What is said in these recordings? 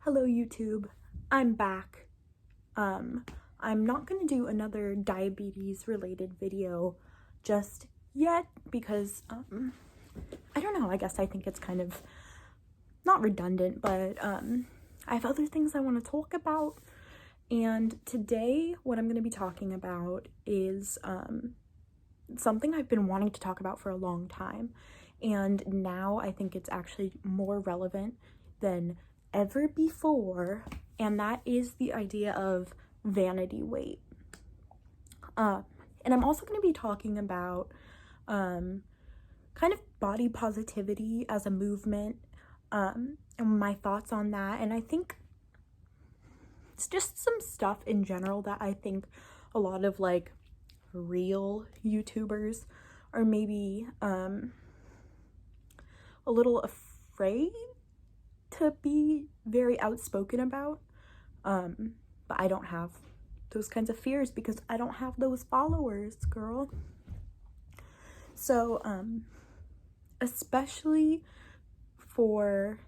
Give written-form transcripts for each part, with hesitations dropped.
Hello YouTube, I'm back. I'm not gonna do another diabetes related video just yet because I don't know, I guess I think it's kind of not redundant, but I have other things I want to talk about. And today what I'm going to be talking about is something I've been wanting to talk about for a long time, and now I think it's actually more relevant than ever before, and that is the idea of vanity weight. And I'm also going to be talking about kind of body positivity as a movement, and my thoughts on that. And I think it's just some stuff in general that I think a lot of like real YouTubers are maybe a little afraid to be very outspoken about, but I don't have those kinds of fears because I don't have those followers, girl. So especially for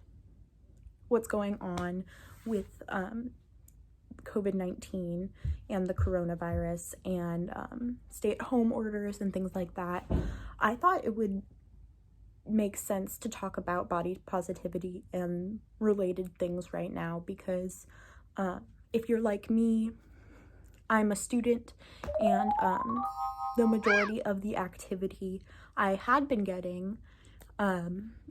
what's going on with COVID-19 and the coronavirus and stay-at-home orders and things like that, I thought it would make sense to talk about body positivity and related things right now because if you're like me, I'm a student, and the majority of the activity I had been getting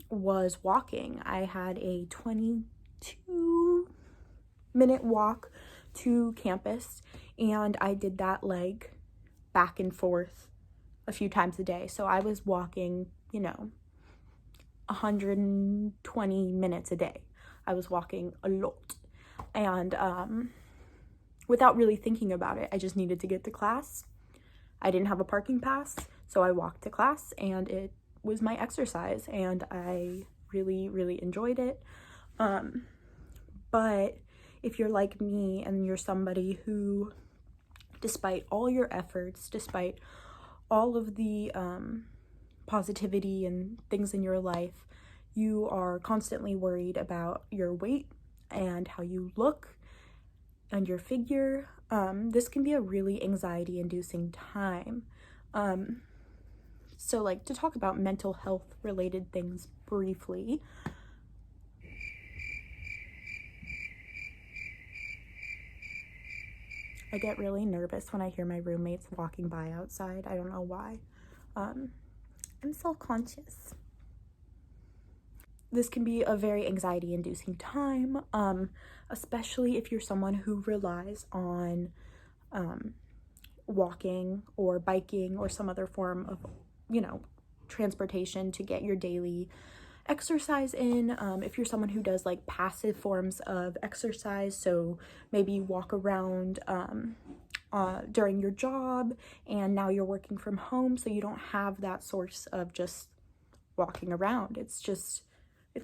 was walking. I had a 22-minute walk to campus, and I did that like back and forth a few times a day. So I was walking, 120 minutes a day. I was walking a lot, and without really thinking about it, I just needed to get to class. I didn't have a parking pass, so I walked to class, and it was my exercise, and I really enjoyed it. But if you're like me and you're somebody who, despite all your efforts, despite all of the positivity and things in your life, you are constantly worried about your weight and how you look and your figure, this can be a really anxiety-inducing time. So like, to talk about mental health related things briefly, I get really nervous when I hear my roommates walking by outside. I don't know why. I'm self-conscious. This can be a very anxiety-inducing time, especially if you're someone who relies on walking or biking or some other form of, transportation to get your daily exercise in. If you're someone who does like passive forms of exercise, so maybe you walk around during your job, and now you're working from home, so you don't have that source of just walking around. It's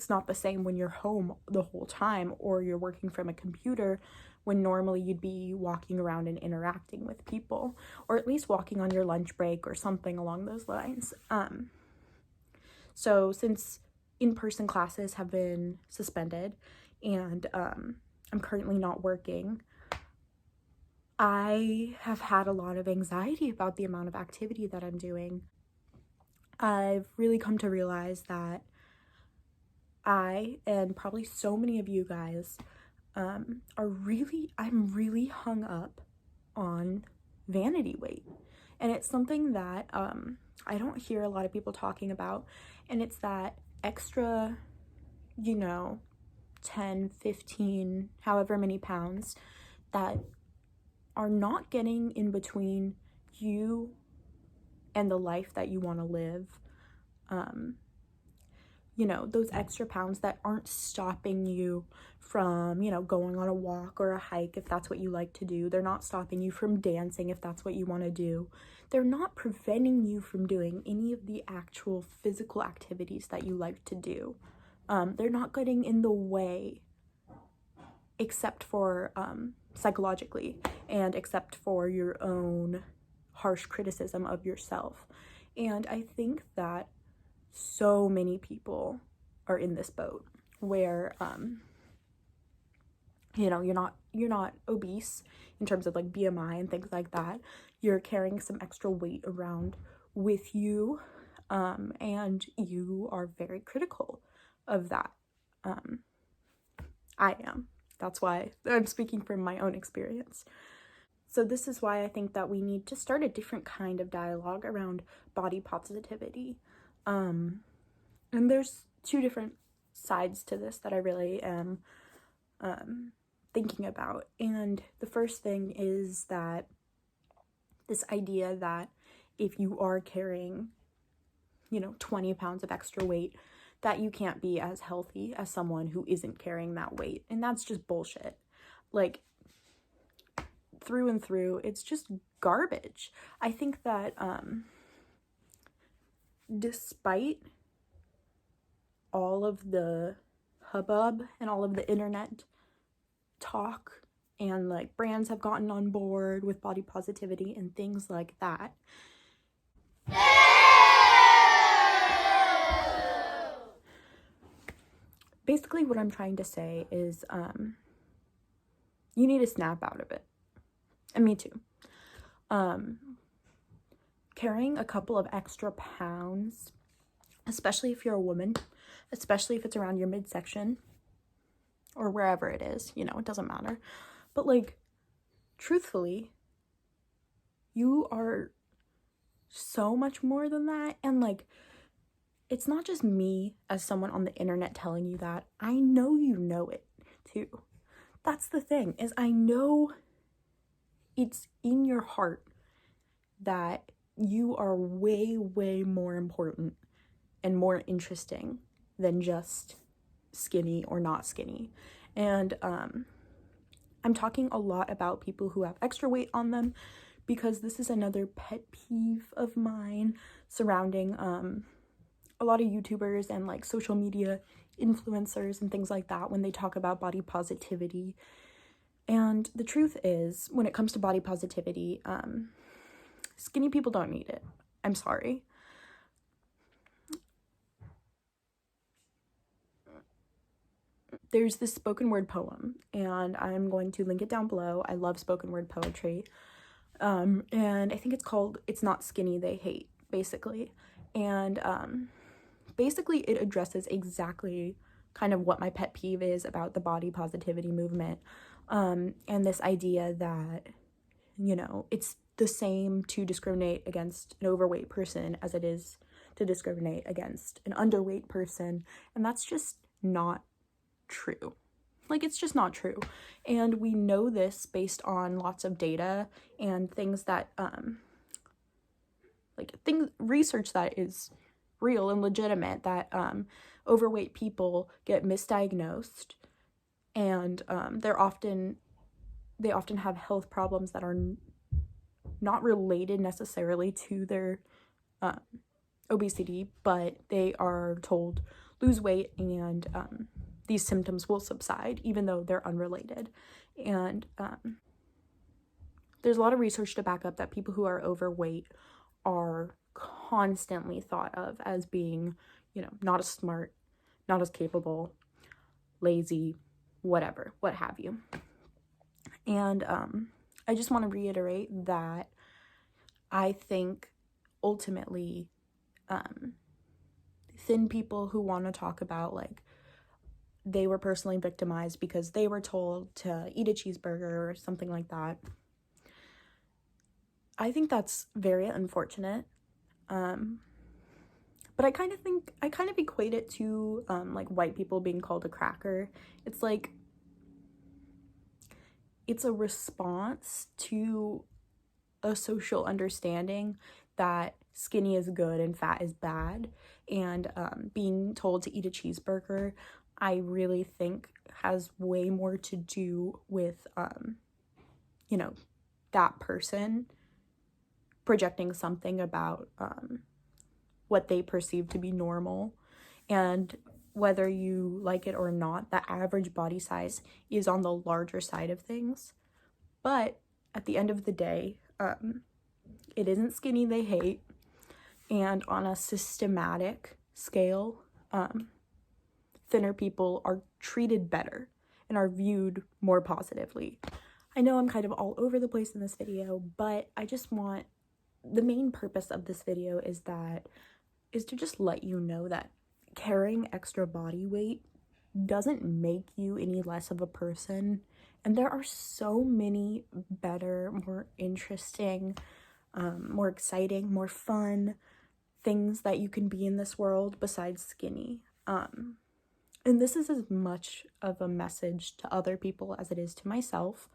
not the same when you're home the whole time, or you're working from a computer when normally you'd be walking around and interacting with people, or at least walking on your lunch break or something along those lines. So since in-person classes have been suspended and I'm currently not working, I have had a lot of anxiety about the amount of activity that I'm doing. I've really come to realize that I, and probably so many of you guys, I'm really hung up on vanity weight. And it's something that I don't hear a lot of people talking about, and it's that extra, 10, 15, however many pounds that are not getting in between you and the life that you want to live. Those extra pounds that aren't stopping you from, going on a walk or a hike if that's what you like to do. They're not stopping you from dancing if that's what you want to do. They're not preventing you from doing any of the actual physical activities that you like to do. They're not getting in the way, except for psychologically, and except for your own harsh criticism of yourself. And I think that so many people are in this boat where you know, you're not obese in terms of like BMI and things like that. You're carrying some extra weight around with you, and you are very critical of that. I am. That's why I'm speaking from my own experience. So this is why I think that we need to start a different kind of dialogue around body positivity. And there's two different sides to this that I really am thinking about. And the first thing is that this idea that if you are carrying, 20 pounds of extra weight, that you can't be as healthy as someone who isn't carrying that weight. And that's just bullshit. Like, through and through, it's just garbage. I think that despite all of the hubbub and all of the internet talk, and like brands have gotten on board with body positivity and things like that, basically what I'm trying to say is you need to snap out of it. And me too. Carrying a couple of extra pounds, especially if you're a woman, especially if it's around your midsection or wherever it is, it doesn't matter. But like, truthfully, you are so much more than that. And like, it's not just me as someone on the internet telling you that. I know you know it too. That's the thing, is I know it's in your heart that you are way, way more important and more interesting than just skinny or not skinny. And I'm talking a lot about people who have extra weight on them, because this is another pet peeve of mine surrounding a lot of YouTubers and like social media influencers and things like that when they talk about body positivity. And the truth is, when it comes to body positivity, skinny people don't need it. I'm sorry. There's this spoken word poem, and I'm going to link it down below. I love spoken word poetry. And I think it's called It's Not Skinny They Hate, basically. And basically it addresses exactly kind of what my pet peeve is about the body positivity movement. And this idea that, it's the same to discriminate against an overweight person as it is to discriminate against an underweight person. And that's just not true. Like, it's just not true. And we know this based on lots of data and things that, research that is real and legitimate, that overweight people get misdiagnosed, and they often have health problems that are not related necessarily to their obesity, but they are told lose weight and these symptoms will subside even though they're unrelated. And there's a lot of research to back up that people who are overweight are constantly thought of as being, not as smart, not as capable, lazy, whatever, what have you. And I just want to reiterate that I think ultimately thin people who want to talk about like they were personally victimized because they were told to eat a cheeseburger or something like that, I think that's very unfortunate. But I kind of equate it to like white people being called a cracker. It's like, it's a response to a social understanding that skinny is good and fat is bad. And being told to eat a cheeseburger, I really think has way more to do with, that person projecting something about what they perceive to be normal. And whether you like it or not, the average body size is on the larger side of things. But at the end of the day, it isn't skinny they hate. And on a systematic scale, thinner people are treated better. and are viewed more positively. I know I'm kind of all over the place in this video, but I just want, the main purpose of this video is to just let you know that carrying extra body weight doesn't make you any less of a person. And there are so many better, more interesting, more exciting, more fun things that you can be in this world besides skinny. And this is as much of a message to other people as it is to myself.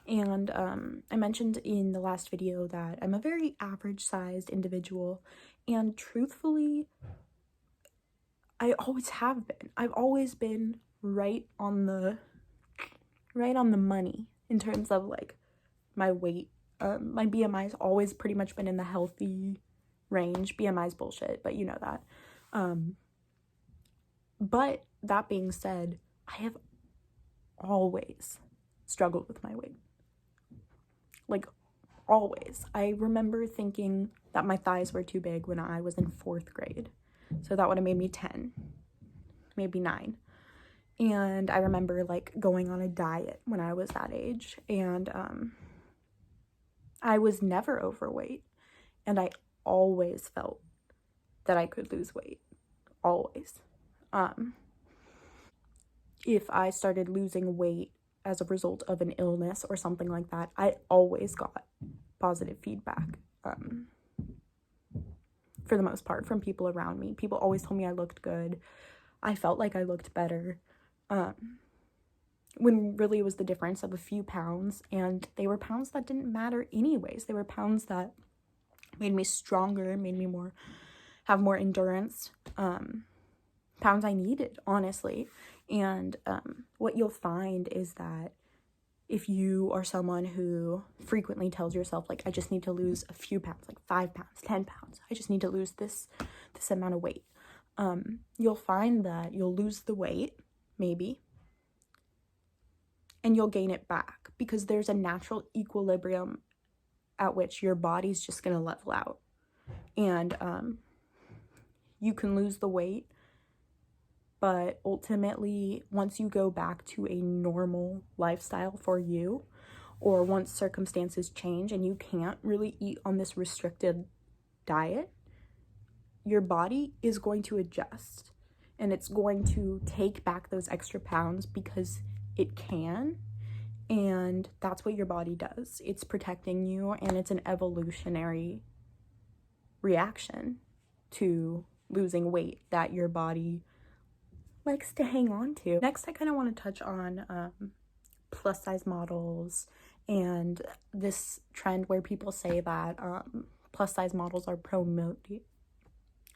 And I mentioned in the last video that I'm a very average-sized individual, and truthfully, I always have been. I've always been right on the money in terms of like my weight. My BMI's always pretty much been in the healthy range. BMI's bullshit, but you know that. But that being said, I have always struggled with my weight. Like, always. I remember thinking that my thighs were too big when I was in 4th grade. So that would have made me 10, maybe 9. And I remember like going on a diet when I was that age, and I was never overweight, and I always felt that I could lose weight. Always. If I started losing weight as a result of an illness or something like that, I always got positive feedback, for the most part, from people around me. People always told me I looked good. I felt like I looked better, when really it was the difference of a few pounds, and they were pounds that didn't matter anyways. They were pounds that made me stronger, made me have more endurance, pounds I needed, honestly. And what you'll find is that if you are someone who frequently tells yourself, like, I just need to lose a few pounds, like 5 pounds, 10 pounds, I just need to lose this amount of weight, you'll find that you'll lose the weight, maybe, and you'll gain it back, because there's a natural equilibrium at which your body's just going to level out. And you can lose the weight, but ultimately, once you go back to a normal lifestyle for you, or once circumstances change and you can't really eat on this restricted diet, your body is going to adjust, and it's going to take back those extra pounds because it can. And that's what your body does. It's protecting you, and it's an evolutionary reaction to losing weight that your body likes to hang on to. Next, I kind of want to touch on plus size models and this trend where people say that plus size models are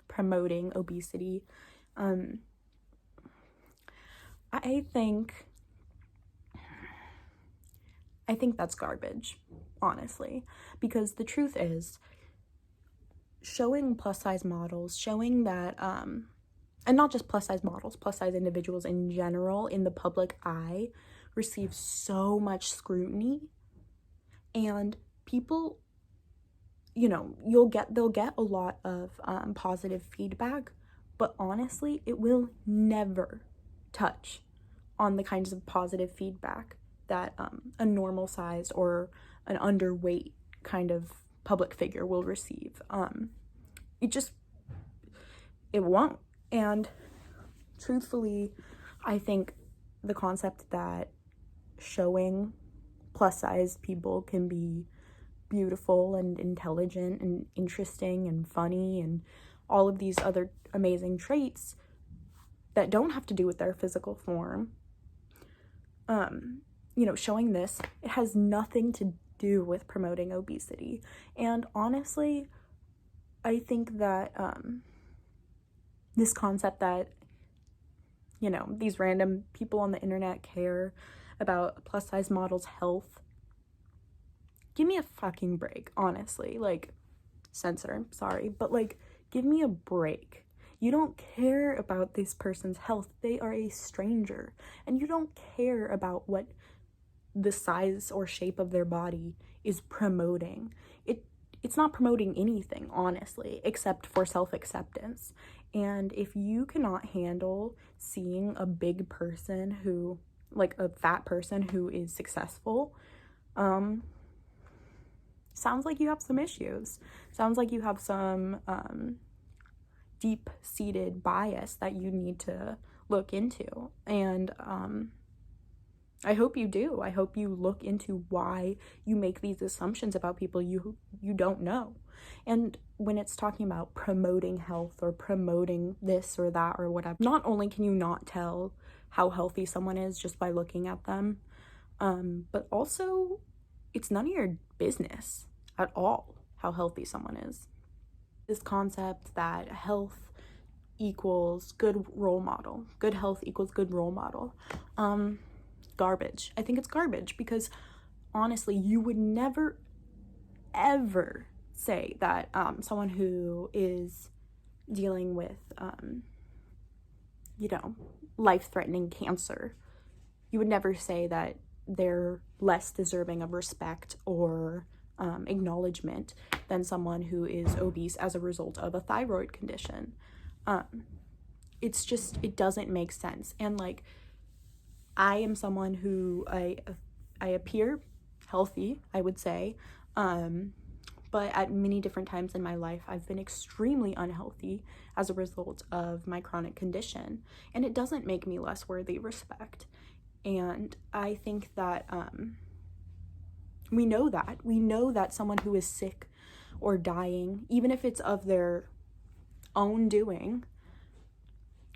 promoting obesity. I think that's garbage, honestly, because the truth is, showing plus size models, showing that and not just plus size models, plus size individuals in general in the public eye receive so much scrutiny, and people, you know, they'll get a lot of positive feedback, but honestly, it will never touch on the kinds of positive feedback that a normal sized or an underweight kind of public figure will receive. It won't. And truthfully, I think the concept that showing plus size people can be beautiful and intelligent and interesting and funny and all of these other amazing traits that don't have to do with their physical form, you know, showing this, it has nothing to do with promoting obesity. And honestly, I think that this concept that, you know, these random people on the internet care about a plus size model's health, give me a fucking break, honestly. Like, censor, sorry, but like, give me a break. You don't care about this person's health. They are a stranger, and you don't care about what the size or shape of their body is promoting. It's not promoting anything, honestly, except for self-acceptance. And if you cannot handle seeing a big person who like a fat person who is successful, sounds like you have some issues. Sounds like you have some deep-seated bias that you need to look into. And I hope you do. I hope you look into why you make these assumptions about people you don't know. And when it's talking about promoting health or promoting this or that or whatever, not only can you not tell how healthy someone is just by looking at them, but also it's none of your business at all how healthy someone is. This concept that health equals good role model, good health equals good role model, garbage. I think it's garbage because honestly, you would never ever say that someone who is dealing with you know, life-threatening cancer, you would never say that they're less deserving of respect or acknowledgement than someone who is obese as a result of a thyroid condition. It's just, it doesn't make sense. And like, I am someone who I appear healthy, I would say, but at many different times in my life, I've been extremely unhealthy as a result of my chronic condition, and it doesn't make me less worthy of respect. And I think that we know that someone who is sick or dying, even if it's of their own doing,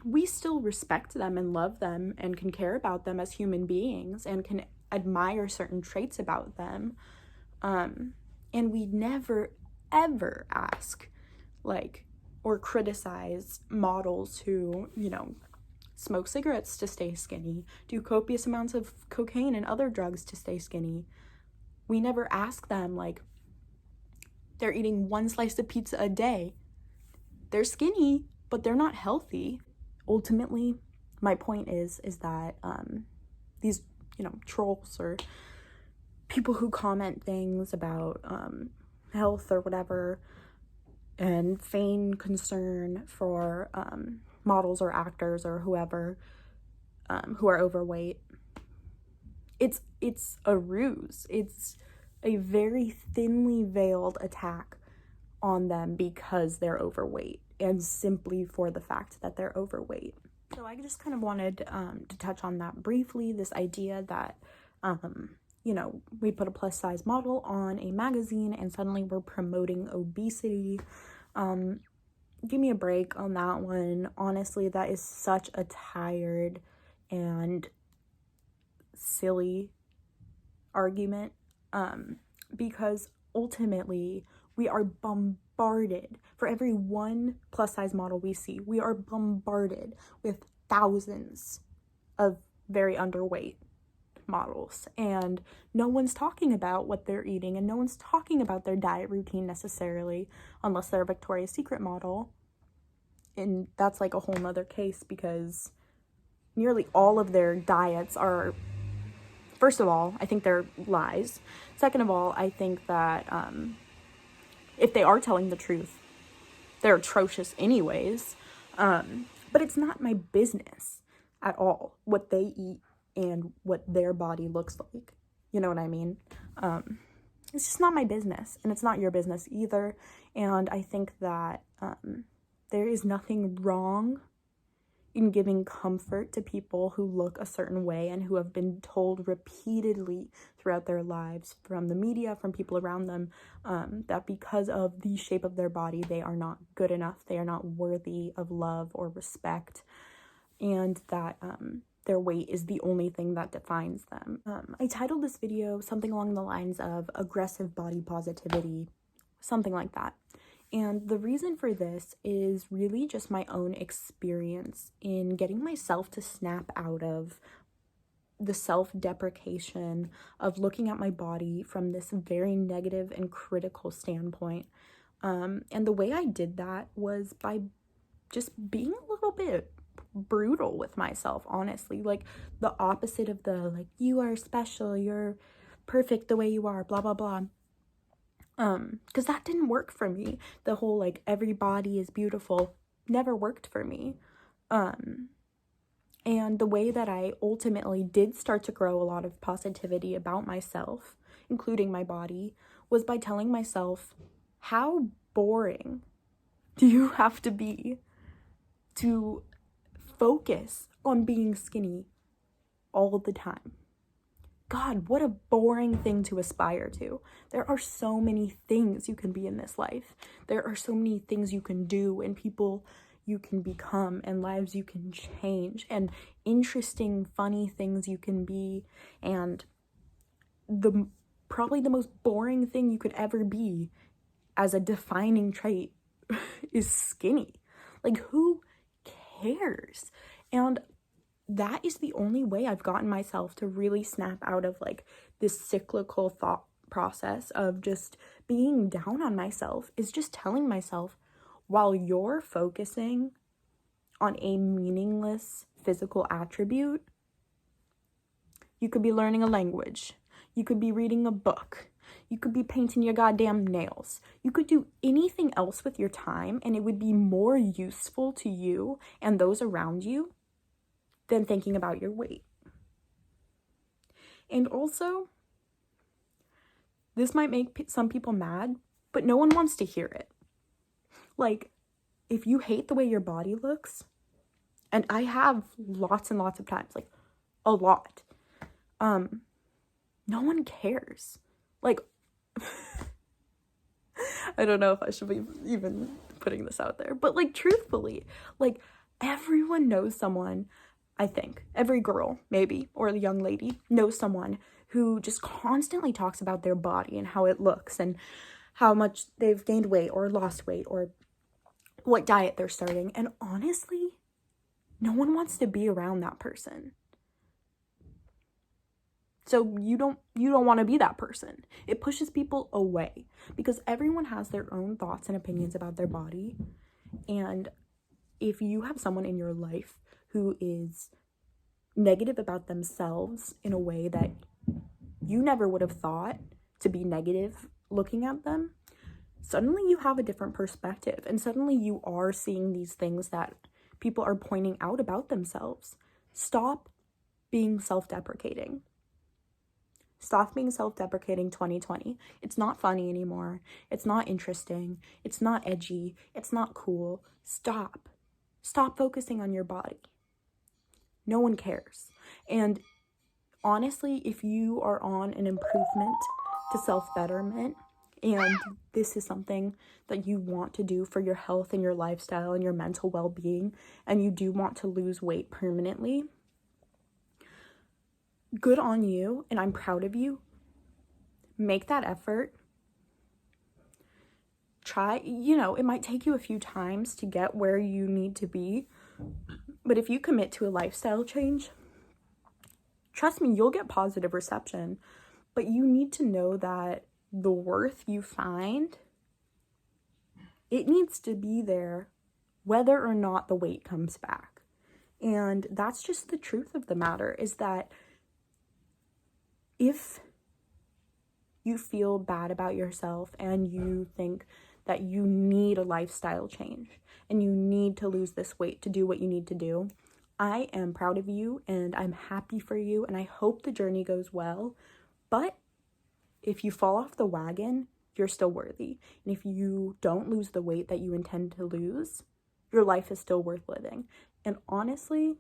we still respect them and love them and can care about them as human beings and can admire certain traits about them. And we never, ever ask, like, or criticize models who, you know, smoke cigarettes to stay skinny, do copious amounts of cocaine and other drugs to stay skinny. We never ask them, like, they're eating one slice of pizza a day. They're skinny, but they're not healthy. Ultimately, my point is that these, you know, trolls or people who comment things about health or whatever and feign concern for models or actors or whoever who are overweight, it's a ruse. It's a very thinly veiled attack on them because they're overweight and simply for the fact that they're overweight. So I just kind of wanted to touch on that briefly, this idea that you know, we put a plus size model on a magazine and suddenly we're promoting obesity. Give me a break on that one. Honestly, that is such a tired and silly argument, because ultimately we are bombarded. For every one plus size model we see, we are bombarded with thousands of very underweight models, and no one's talking about what they're eating and no one's talking about their diet routine necessarily, unless they're a Victoria's Secret model, and that's like a whole nother case because nearly all of their diets are, first of all, I think they're lies. Second of all, I think that if they are telling the truth, they're atrocious anyways. But it's not my business at all what they eat and what their body looks like. You know what I mean? It's just not my business, and it's not your business either. And I think that there is nothing wrong in giving comfort to people who look a certain way and who have been told repeatedly throughout their lives from the media, from people around them, that because of the shape of their body, they are not good enough, they are not worthy of love or respect, and that their weight is the only thing that defines them. I titled this video something along the lines of aggressive body positivity, something like that. And the reason for this is really just my own experience in getting myself to snap out of the self-deprecation of looking at my body from this very negative and critical standpoint. And the way I did that was by just being a little bit brutal with myself, honestly. Like the opposite of the, like, you are special, you're perfect the way you are, blah, blah, blah. Because that didn't work for me. The whole, like, every body is beautiful never worked for me. And the way that I ultimately did start to grow a lot of positivity about myself, including my body, was by telling myself, how boring do you have to be to focus on being skinny all the time? God, what a boring thing to aspire to. There are so many things you can be in this life. There are so many things you can do and people you can become and lives you can change and interesting, funny things you can be. And probably the most boring thing you could ever be as a defining trait is skinny. Like, who cares? And that is the only way I've gotten myself to really snap out of like this cyclical thought process of just being down on myself, is just telling myself, while you're focusing on a meaningless physical attribute, you could be learning a language, you could be reading a book, you could be painting your goddamn nails, you could do anything else with your time, and it would be more useful to you and those around you than thinking about your weight. And also, this might make some people mad, but no one wants to hear it. Like, if you hate the way your body looks, and I have lots and lots of times, like a lot, no one cares. Like, I don't know if I should be even putting this out there, but like, truthfully, like, everyone knows someone, I think, every girl, maybe, or a young lady knows someone who just constantly talks about their body and how it looks and how much they've gained weight or lost weight or what diet they're starting. And honestly, no one wants to be around that person. So you don't want to be that person. It pushes people away because everyone has their own thoughts and opinions about their body. And if you have someone in your life who is negative about themselves in a way that you never would have thought to be negative looking at them, suddenly you have a different perspective, and suddenly you are seeing these things that people are pointing out about themselves. Stop being self-deprecating. Stop being self-deprecating 2020. It's not funny anymore. It's not interesting. It's not edgy. It's not cool. Stop. Stop focusing on your body. No one cares. And honestly, if you are on an improvement to self-betterment, and this is something that you want to do for your health and your lifestyle and your mental well-being, and you do want to lose weight permanently, good on you, and I'm proud of you. Make that effort. Try, it might take you a few times to get where you need to be, but if you commit to a lifestyle change, trust me, you'll get positive reception. But you need to know that the worth you find, it needs to be there whether or not the weight comes back. And that's just the truth of the matter, is that if you feel bad about yourself and you think that you need a lifestyle change and you need to lose this weight to do what you need to do, I am proud of you and I'm happy for you and I hope the journey goes well. But if you fall off the wagon, you're still worthy. And if you don't lose the weight that you intend to lose, your life is still worth living. And honestly,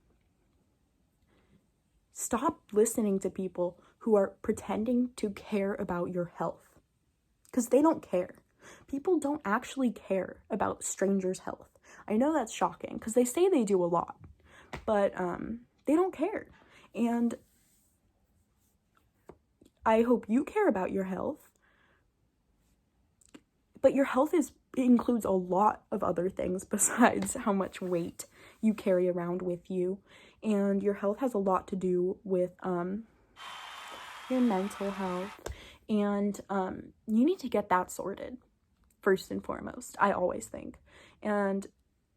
stop listening to people who are pretending to care about your health, because they don't care. People don't actually care about strangers' health. I know that's shocking because they say they do a lot, but they don't care. And I hope you care about your health, but your health includes a lot of other things besides how much weight you carry around with you. And your health has a lot to do with your mental health, and you need to get that sorted first and foremost, I always think. And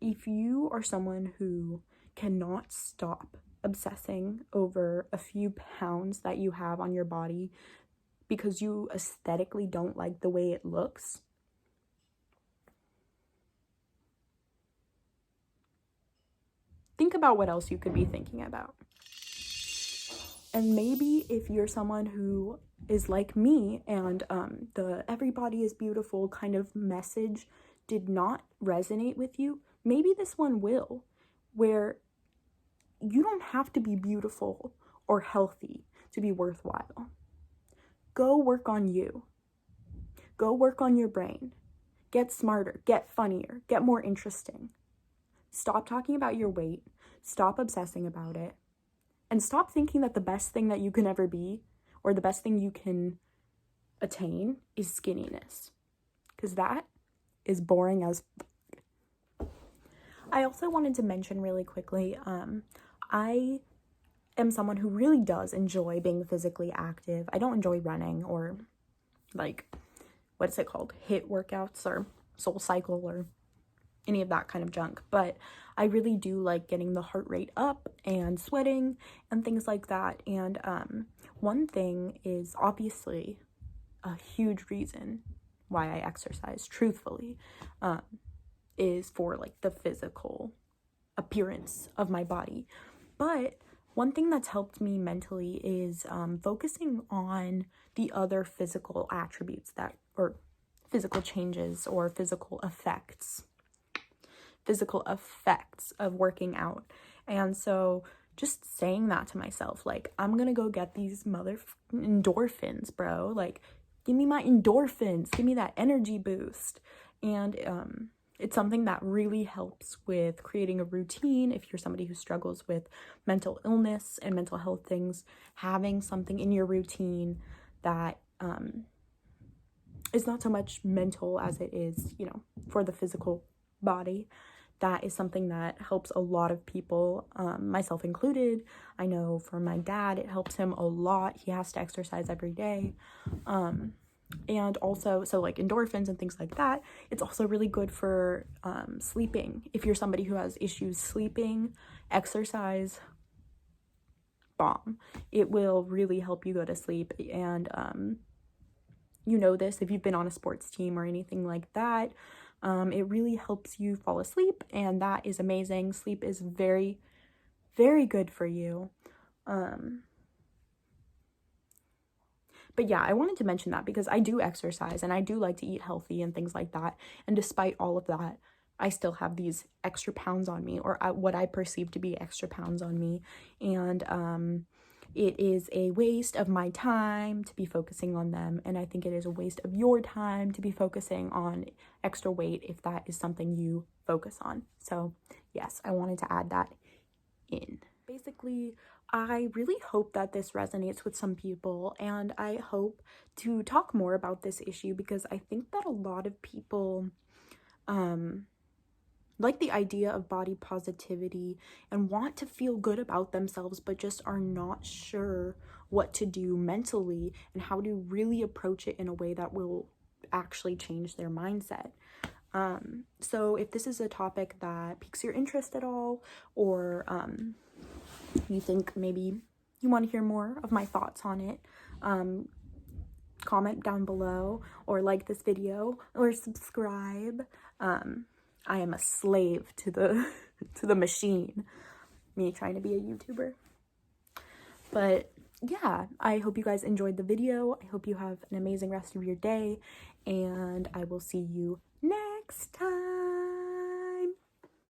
if you are someone who cannot stop obsessing over a few pounds that you have on your body because you aesthetically don't like the way it looks, think about what else you could be thinking about. And maybe if you're someone who is like me and the everybody is beautiful kind of message did not resonate with you, maybe this one will, where you don't have to be beautiful or healthy to be worthwhile. Go work on you. Go work on your brain. Get smarter, get funnier, get more interesting. Stop talking about your weight. Stop obsessing about it. And stop thinking that the best thing that you can ever be or the best thing you can attain is skinniness. Because that is boring as fuck. I also wanted to mention really quickly, I am someone who really does enjoy being physically active. I don't enjoy running or like, what's it called? HIIT workouts or Soul Cycle or any of that kind of junk, but I really do like getting the heart rate up and sweating and things like that. And one thing is obviously a huge reason why I exercise, truthfully, is for like the physical appearance of my body. But one thing that's helped me mentally is focusing on the other physical attributes that, or physical changes or physical effects of working out. And so just saying that to myself, like, I'm gonna go get these endorphins, bro. Like, give me my endorphins, give me that energy boost. And it's something that really helps with creating a routine. If you're somebody who struggles with mental illness and mental health things, having something in your routine that is not so much mental as it is, you know, for the physical body, that is something that helps a lot of people, myself included. I know for my dad, it helps him a lot. He has to exercise every day. And also, so like endorphins and things like that, it's also really good for sleeping. If you're somebody who has issues sleeping, exercise, bomb. It will really help you go to sleep. And you know this if you've been on a sports team or anything like that. It really helps you fall asleep, and that is amazing. Sleep is very, very good for you. But yeah, I wanted to mention that because I do exercise and I do like to eat healthy and things like that. And despite all of that, I still have these extra pounds on me, or what I perceive to be extra pounds on me. And it is a waste of my time to be focusing on them, and I think it is a waste of your time to be focusing on extra weight if that is something you focus on. So yes, I wanted to add that in. Basically, I really hope that this resonates with some people, and I hope to talk more about this issue because I think that a lot of people like the idea of body positivity and want to feel good about themselves, but just are not sure what to do mentally and how to really approach it in a way that will actually change their mindset. So if this is a topic that piques your interest at all, or you think maybe you want to hear more of my thoughts on it, comment down below or like this video or subscribe. I am a slave to the machine, me trying to be a YouTuber. But yeah, I hope you guys enjoyed the video. I hope you have an amazing rest of your day, and I will see you next time.